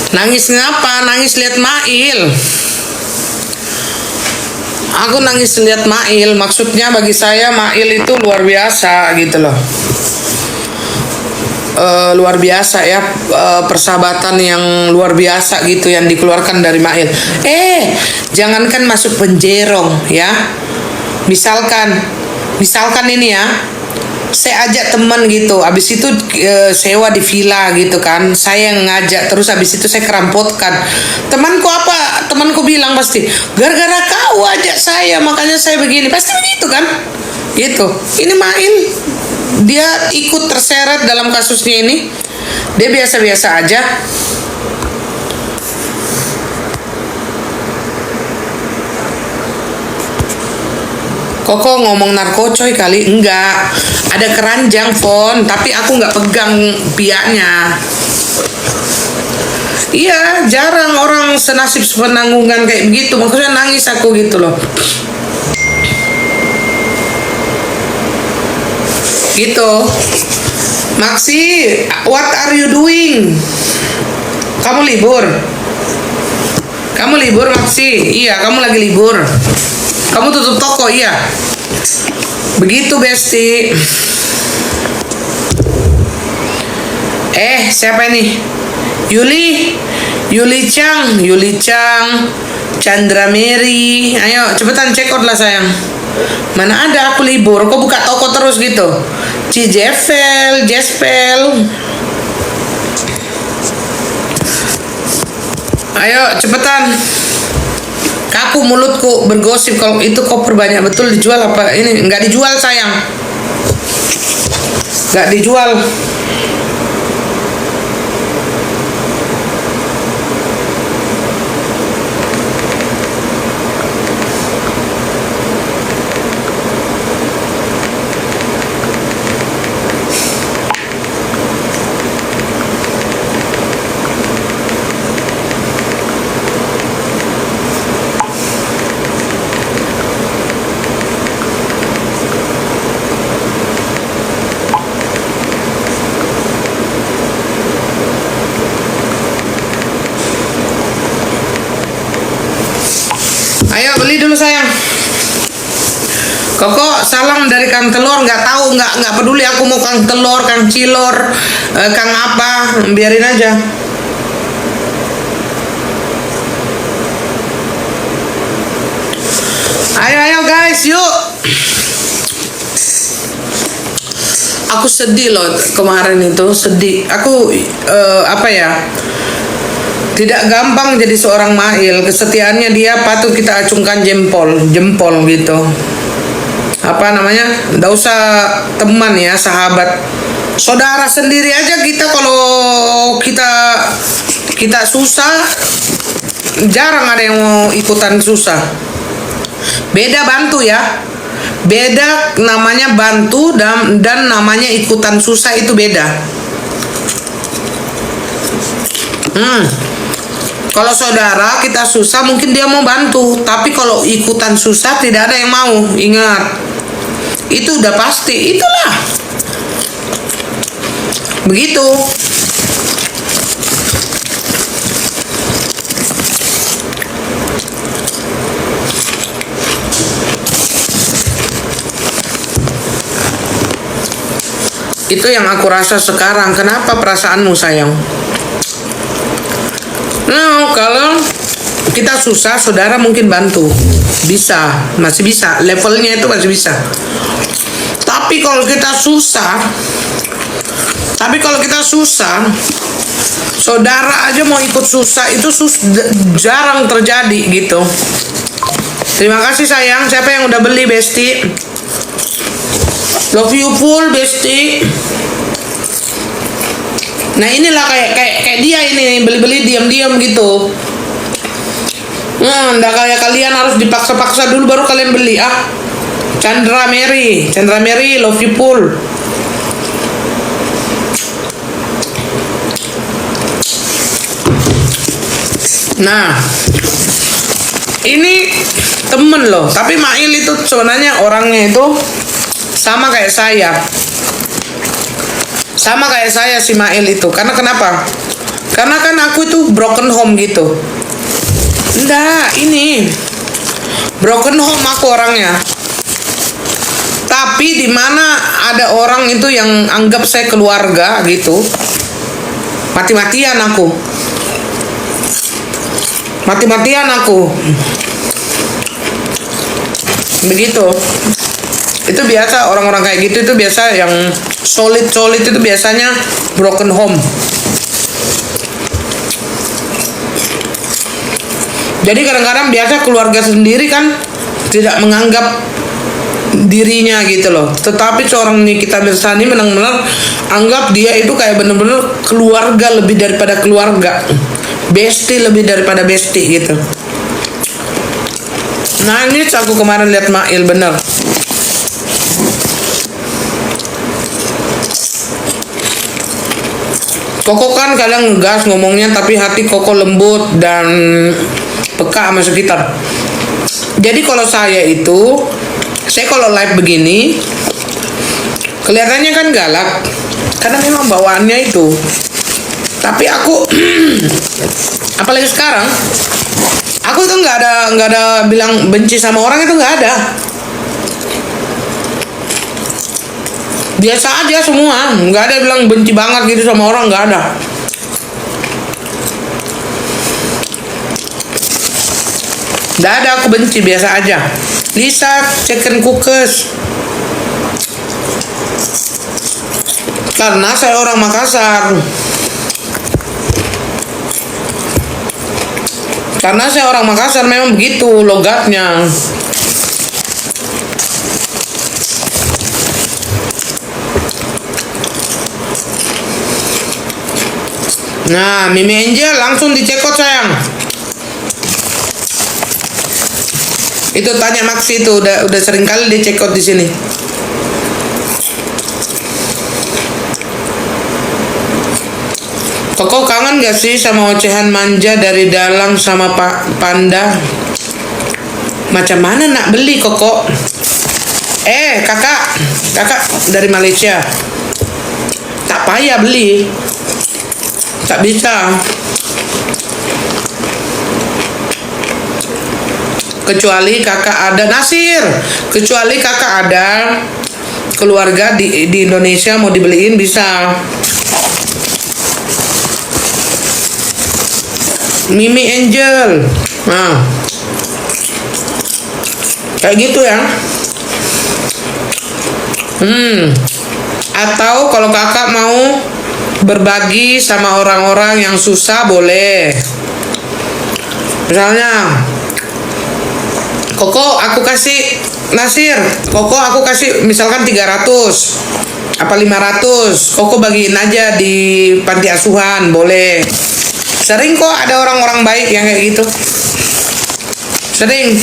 Nangis ngapa? Nangis lihat Mail. Aku nangis lihat Mail. Maksudnya bagi saya Mail itu luar biasa gitu loh. Luar biasa ya, persahabatan yang luar biasa gitu yang dikeluarkan dari Mail. Jangankan masuk penjerong ya. Misalkan ini ya, saya ajak teman gitu, habis itu sewa di villa gitu kan, saya yang ngajak, terus habis itu saya kerampotkan. Temanku bilang pasti gara-gara kau ajak saya makanya saya begini, pasti begitu kan, gitu. Ini Mail, dia ikut terseret dalam kasusnya ini, dia biasa-biasa aja. Koko ngomong narkocoy kali, enggak. Ada keranjang Fon, tapi aku nggak pegang piaknya. Iya, jarang orang senasib sepenanggungan kayak begitu. Maksudnya nangis aku gitu loh. Gitu. Maksi, what are you doing? Kamu libur? Kamu libur Maksi? Iya, kamu lagi libur. Kamu tutup toko, iya. Begitu Besti. Siapa ini? Yuli Chang, Chandra Mary. Ayo cepetan check out lah sayang. Mana ada aku libur, kok buka toko terus gitu. Jespel. Ayo cepetan. Kaku mulutku bergosip kalau itu koper banyak betul, dijual apa ini? Nggak dijual sayang, nggak dijual. Ayo beli dulu sayang. Koko salam dari Kang Telur, nggak peduli aku mau Kang Telur, Kang Cilor, Kang apa, biarin aja. Ayo guys, yuk. Aku sedih loh kemarin itu, sedih. Aku apa ya? Tidak gampang jadi seorang Mail. Kesetiaannya dia patut kita acungkan jempol gitu. Apa namanya? Nggak usah teman ya, sahabat, saudara sendiri aja kita. Kalau kita susah, jarang ada yang mau ikutan susah. Beda bantu ya. Beda namanya bantu dan namanya ikutan susah, itu beda. Kalau saudara kita susah mungkin dia mau bantu, tapi kalau ikutan susah tidak ada yang mau. Ingat, itu udah pasti, itulah. Begitu. Itu yang aku rasa sekarang. Kenapa perasaanmu sayang? Nah, kalau kita susah, saudara mungkin bantu, masih bisa, levelnya itu masih bisa. Tapi kalau kita susah, saudara aja mau ikut susah, itu jarang terjadi gitu. Terima kasih sayang. Siapa yang udah beli Besti? Love you full Besti. Nah inilah kayak dia ini, beli-beli diam-diam gitu. Nggak kayak kalian harus dipaksa-paksa dulu baru kalian beli. Chandra Mary, love you full. Nah, ini temen loh, tapi Mail itu sebenarnya orangnya itu sama kayak saya si Mail itu. Karena kenapa? Karena kan aku itu broken home gitu. Enggak, ini broken home aku orangnya. Tapi di mana ada orang itu yang anggap saya keluarga gitu, mati-matian aku. Mati-matian aku. Begitu. Itu biasa orang-orang kayak gitu, itu biasa yang solid itu biasanya broken home. Jadi kadang-kadang biasa keluarga sendiri kan tidak menganggap dirinya gitu loh. Tetapi seorang Nikita Mirzani benar-benar anggap dia itu kayak benar-benar keluarga lebih daripada keluarga. Bestie lebih daripada bestie gitu. Nangis aku kemarin lihat Mail bener. Koko kan kadang ngegas ngomongnya, tapi hati Koko lembut dan peka sama sekitar. Jadi kalau saya kalau live begini kelihatannya kan galak karena memang bawaannya itu. Tapi aku apalagi sekarang aku tuh nggak ada bilang benci sama orang, itu nggak ada. Biasa aja semua, nggak ada bilang benci banget gitu sama orang, nggak ada. Nggak ada, aku benci biasa aja. Lisa chicken cookers. Karena saya orang Makassar. Karena saya orang Makassar memang begitu logatnya. Nah, Mimi Angel langsung dicekot sayang. Itu tanya Maxi itu udah sering kali dicekot di sini. Koko kangen gak sih sama ocehan manja dari Dalang sama Pak Panda? Macam mana nak beli Koko? Kakak dari Malaysia. Tak payah beli. Tak bisa. Kecuali kakak ada Nasir. Kecuali kakak ada keluarga di Indonesia mau dibeliin bisa. Mimi Angel. Nah. Kayak gitu ya. Atau kalau kakak mau berbagi sama orang-orang yang susah boleh. Misalnya Koko aku kasih Nasir, Koko aku kasih misalkan 300 apa 500, Koko bagiin aja di panti asuhan boleh. Sering kok ada orang-orang baik yang kayak gitu. Sering.